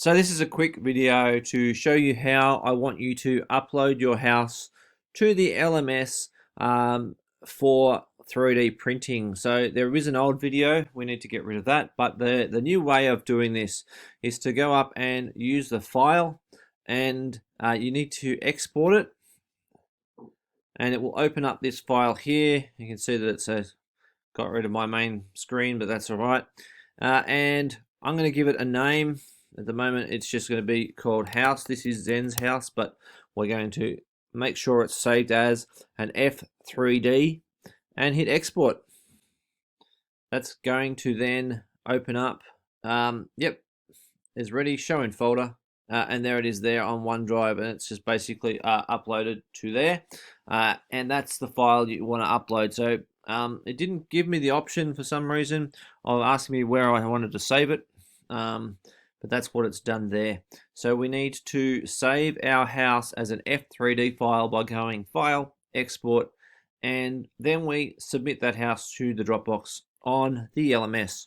So this is a quick video to show you how I want you to upload your house to the LMS for 3D printing. So there is an old video, we need to get rid of that, but the new way of doing this is to go up and use the file, and you need to export it, and it will open up this file here. You can see that it says got rid of my main screen, but that's all right. And I'm going to give it a name. At the moment it's just going to be called house. This is Zen's house, but we're going to make sure it's saved as an F3D and hit export. That's going to then open up. Yep, is ready, show in folder, and there it is there on OneDrive, and it's just basically uploaded to there, and that's the file you want to upload. So it didn't give me the option for some reason of asking me where I wanted to save it, but that's what it's done there. So we need to save our house as an F3D file by going File, Export, and then we submit that house to the Dropbox on the LMS.